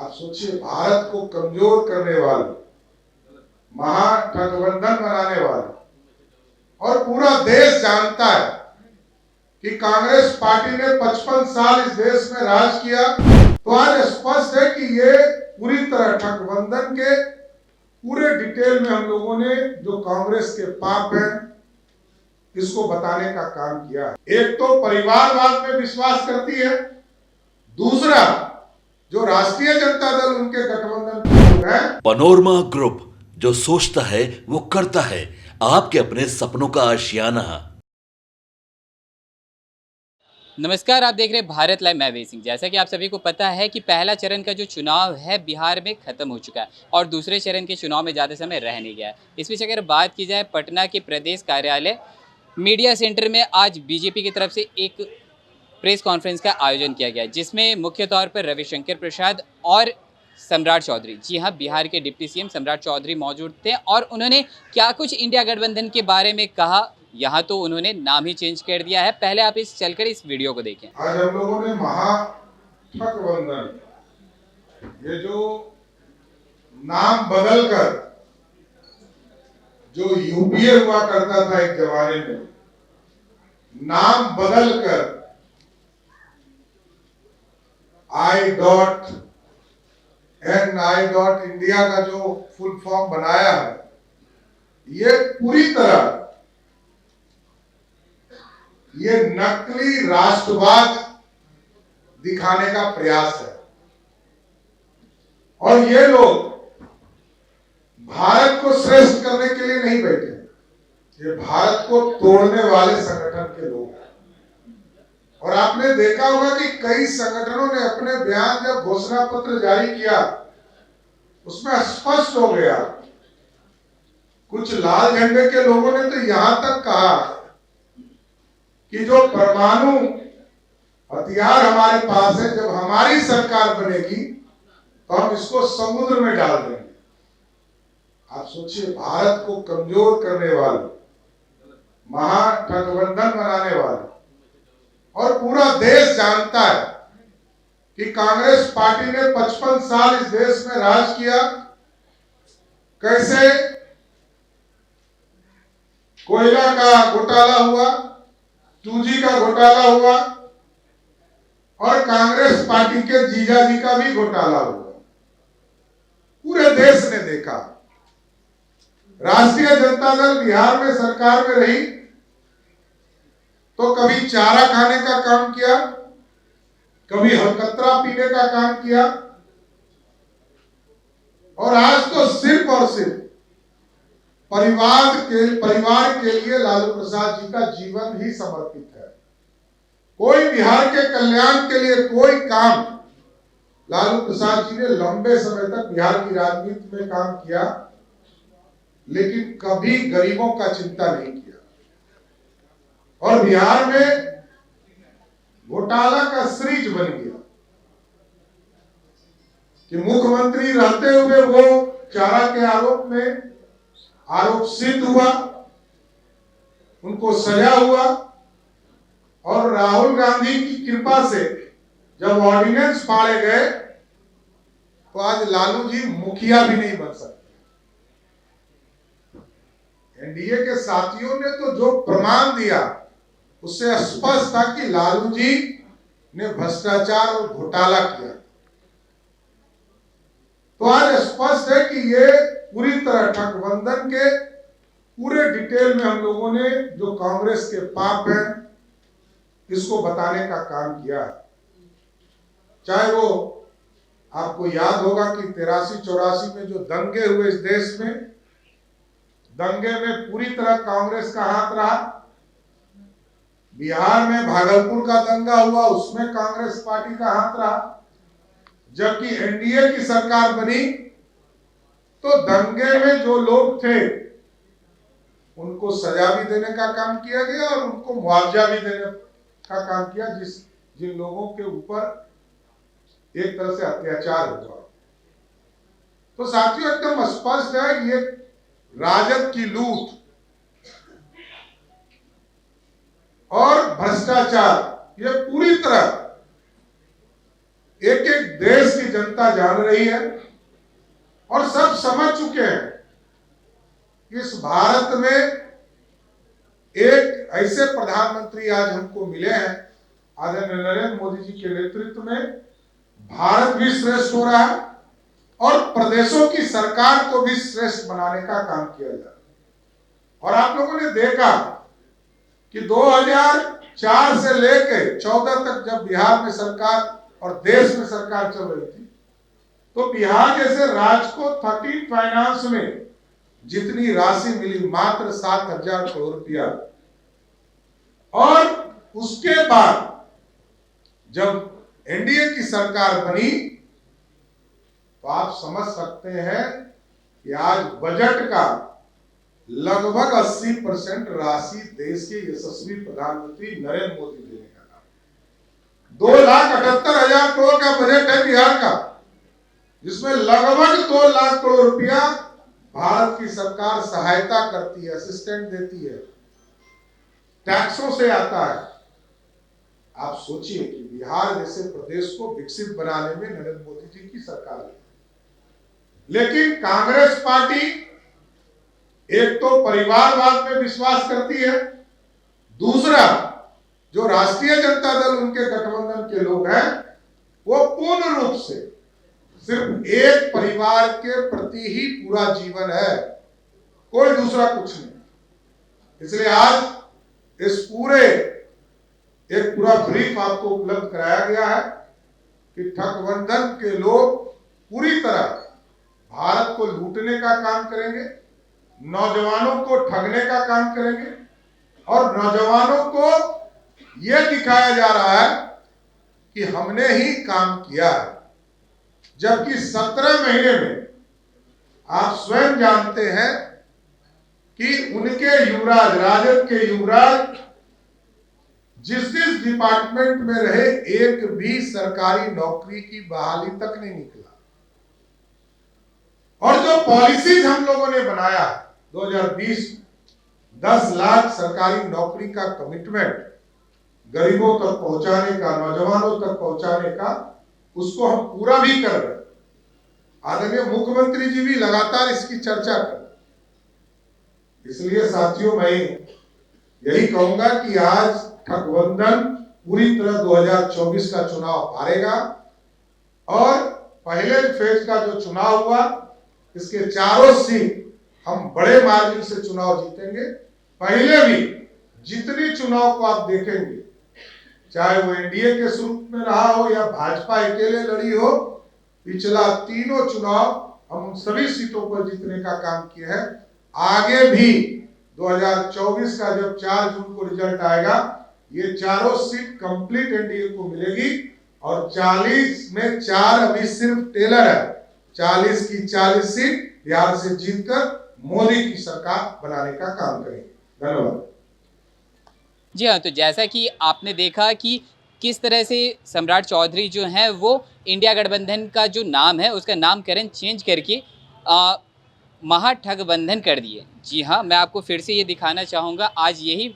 आप सोचिए, भारत को कमजोर करने वाले, महागठबंधन बनाने वाले, और पूरा देश जानता है कि कांग्रेस पार्टी ने 55 साल इस देश में राज किया। तो आज स्पष्ट है कि ये पूरी तरह गठबंधन के पूरे डिटेल में हम लोगों ने जो कांग्रेस के पाप हैं इसको बताने का काम किया है। एक तो परिवारवाद में विश्वास करती है, दूसरा जो राष्ट्रीय जनता दल उनके गठबंधन के लोग हैं। पनोरमा ग्रुप, जो सोचता है वो करता है। आपके अपने सपनों का आशियाना। नमस्कार, आप देख रहे हैं भारत लाइव। मैं वे सिंह। जैसा कि आप सभी को पता है कि पहला चरण का जो चुनाव है बिहार में ख़त्म हो चुका है और दूसरे चरण के चुनाव में ज़्यादा समय रह नहीं गया है। इस बीच अगर बात की जाए पटना के प्रदेश कार्यालय मीडिया सेंटर में आज बीजेपी की तरफ से एक प्रेस कॉन्फ्रेंस का आयोजन किया गया, जिसमें मुख्य तौर पर रविशंकर प्रसाद और सम्राट चौधरी, जी हाँ, बिहार के डिप्टी सीएम सम्राट चौधरी मौजूद थे और उन्होंने क्या कुछ इंडिया गठबंधन के बारे में कहा, यहाँ तो उन्होंने नाम ही चेंज कर दिया है। पहले आप चलकर इस वीडियो को देखें। आज हम लोगों ने महागठबंधन, ये जो नाम बदलकर जो यूपीए हुआ करता था एक जमाने में, नाम बदलकर I.N.I.India का जो फुल फॉर्म बनाया है, ये पूरी तरह ये नकली राष्ट्रवाद दिखाने का प्रयास है। और ये लोग भारत को श्रेष्ठ करने के लिए नहीं बैठे, ये भारत को तोड़ने वाले संगठन के लोग हैं। और आपने देखा होगा कि कई संगठनों ने अपने बयान जब घोषणा पत्र जारी किया उसमें स्पष्ट हो गया। कुछ लाल झंडे के लोगों ने तो यहां तक कहा कि जो परमाणु हथियार हमारे पास है, जब हमारी सरकार बनेगी तो हम इसको समुद्र में डाल देंगे। आप सोचिए, भारत को कमजोर करने वाले, महागठबंधन बनाने वाले, और पूरा देश जानता है कि कांग्रेस पार्टी ने 55 साल इस देश में राज किया। कैसे कोयला का घोटाला हुआ, 2G का घोटाला हुआ, और कांग्रेस पार्टी के जीजाजी का भी घोटाला हुआ, पूरे देश ने देखा। राष्ट्रीय जनता दल बिहार में सरकार में रही तो कभी चारा खाने का काम किया, कभी हलकतरा पीने का काम किया, और आज तो सिर्फ और सिर्फ परिवार के लिए लालू प्रसाद जी का जीवन ही समर्पित है। कोई बिहार के कल्याण के लिए कोई काम लालू प्रसाद जी ने लंबे समय तक बिहार की राजनीति में काम किया, लेकिन कभी गरीबों का चिंता नहीं किया। और बिहार में घोटाला का सीरीज बन गया कि मुख्यमंत्री रहते हुए वो चारा के आरोप सिद्ध हुआ, उनको सजा हुआ, और राहुल गांधी की कृपा से जब ऑर्डिनेंस फाड़े गए तो आज लालू जी मुखिया भी नहीं बन सकते। एनडीए के साथियों ने तो जो प्रमाण दिया उससे स्पष्ट था कि लालू जी ने भ्रष्टाचार और घोटाला किया। तो आज स्पष्ट है कि ये पूरी तरह गठबंधन के पूरे डिटेल में हम लोगों ने जो कांग्रेस के पाप हैं इसको बताने का काम किया है। चाहे वो आपको याद होगा कि 83-84 में जो दंगे हुए इस देश में, दंगे में पूरी तरह कांग्रेस का हाथ रहा। बिहार में भागलपुर का दंगा हुआ, उसमें कांग्रेस पार्टी का हाथ रहा। जबकि एनडीए की सरकार बनी तो दंगे में जो लोग थे उनको सजा भी देने का काम किया गया और उनको मुआवजा भी देने का काम किया, जिन लोगों के ऊपर एक तरह से अत्याचार हुआ। तो साथियों, एकदम स्पष्ट है ये राजद की लूट और भ्रष्टाचार ये पूरी तरह एक एक देश की जनता जान रही है और सब समझ चुके हैं कि इस भारत में एक ऐसे प्रधानमंत्री आज हमको मिले हैं, आदरणीय नरेंद्र मोदी जी के नेतृत्व में भारत भी श्रेष्ठ हो रहा है और प्रदेशों की सरकार को भी श्रेष्ठ बनाने का काम किया जा रहा है। और आप लोगों ने देखा कि 2004 से लेकर 14 तक जब बिहार में सरकार और देश में सरकार चल रही थी, तो बिहार जैसे राज्य को 13 फाइनेंस में जितनी राशि मिली मात्र 7,000 करोड़ रुपया, और उसके बाद जब एनडीए की सरकार बनी तो आप समझ सकते हैं कि आज बजट का लगभग 80% राशि देश के यशस्वी प्रधानमंत्री नरेंद्र मोदी देने का काम। 2,78,000 करोड़ का बजट है बिहार का, जिसमें लगभग 2 लाख करोड़ रुपया भारत की सरकार सहायता करती है, असिस्टेंट देती है, टैक्सों से आता है। आप सोचिए कि बिहार जैसे प्रदेश को विकसित बनाने में नरेंद्र मोदी जी की सरकार है, लेकिन कांग्रेस पार्टी एक तो परिवारवाद में विश्वास करती है, दूसरा जो राष्ट्रीय जनता दल उनके गठबंधन के लोग हैं वो पूर्ण रूप से सिर्फ एक परिवार के प्रति ही पूरा जीवन है, कोई दूसरा कुछ नहीं। इसलिए आज इस पूरे एक पूरा ब्रीफ आपको उपलब्ध कराया गया है कि ठगबंधन के लोग पूरी तरह भारत को लूटने का काम करेंगे, नौजवानों को ठगने का काम करेंगे और नौजवानों को यह दिखाया जा रहा है कि हमने ही काम किया है, जबकि 17 महीने में आप स्वयं जानते हैं कि उनके युवराज, राजद के युवराज जिस डिपार्टमेंट में रहे एक भी सरकारी नौकरी की बहाली तक नहीं निकला। और जो पॉलिसीज हम लोगों ने बनाया 2020 10 लाख सरकारी नौकरी का कमिटमेंट गरीबों तक पहुंचाने का, नौजवानों तक पहुंचाने का, उसको हम पूरा भी कर रहे हैं। आदरणीय मुख्यमंत्री जी भी लगातार इसकी चर्चा कर। इसलिए साथियों, मैं यही कहूंगा कि आज गठबंधन पूरी तरह 2024 का चुनाव हारेगा और पहले फेज का जो चुनाव हुआ इसके चारों सीट हम बड़े मार्जिन से चुनाव जीतेंगे। पहले भी जितनी चुनाव को आप देखेंगे, चाहे वो एनडीए के स्वरूप में रहा हो या भाजपा अकेले लड़ी हो, पिछला तीनों चुनाव हम सभी सीटों पर जीतने का काम किए हैं। आगे भी 2024 का जब 4 जून को रिजल्ट आएगा, ये चारों सीट कंप्लीट एनडीए को मिलेगी और 40 में 4 अभी सिर्फ टेलर है। 40 की 40 सीट बिहार से जीतकर मोदी की सरकार बनाने का काम करेंगे। धन्यवाद। जी हाँ, तो जैसा कि आपने देखा कि किस तरह से सम्राट चौधरी जो हैं वो इंडिया गठबंधन का जो नाम है उसका नामकरण चेंज करके महाठगबंधन कर दिए। जी हाँ, मैं आपको फिर से ये दिखाना चाहूँगा। आज यही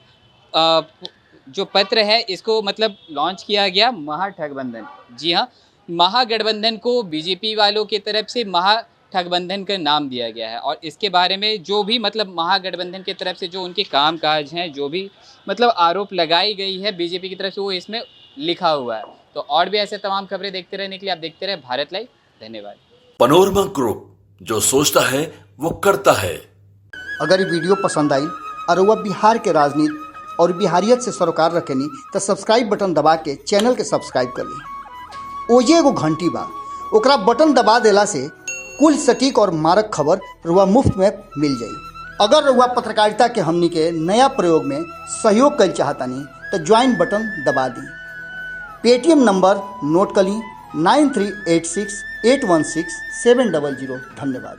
जो पत्र है इसको मतलब लॉन्च किया गया, महाठगबंधन। जी हाँ, महागठबंधन को बीजेपी वालों की तरफ से महाठगबंधन का नाम दिया गया है और इसके बारे में जो भी मतलब महागठबंधन की तरफ से जो उनके कामकाज हैं, जो भी मतलब आरोप लगाई गई है बीजेपी की तरफ से, वो इसमें लिखा हुआ है। तो और भी ऐसे तमाम खबरें देखते रहने के लिए आप देखते रहे भारत लाइव। धन्यवाद। पनोरमा ग्रुप, जो सोचता है वो करता है। अगर ये वीडियो पसंद आई और वह बिहार के राजनीति और बिहारियत से सरोकार रखेनी तो सब्सक्राइब बटन दबा के चैनल के सब्सक्राइब कर ली। ओजे एगो घंटी बा, ओकरा बटन दबा देला से कुल सटीक और मारक खबर रुआ मुफ्त में मिल जाई। अगर रुआ पत्रकारिता के हमनी के नया प्रयोग में सहयोग कर चाहतानी तो ज्वाइन बटन दबा दी। पेटीएम नंबर नोट कर ली 9386816700। धन्यवाद।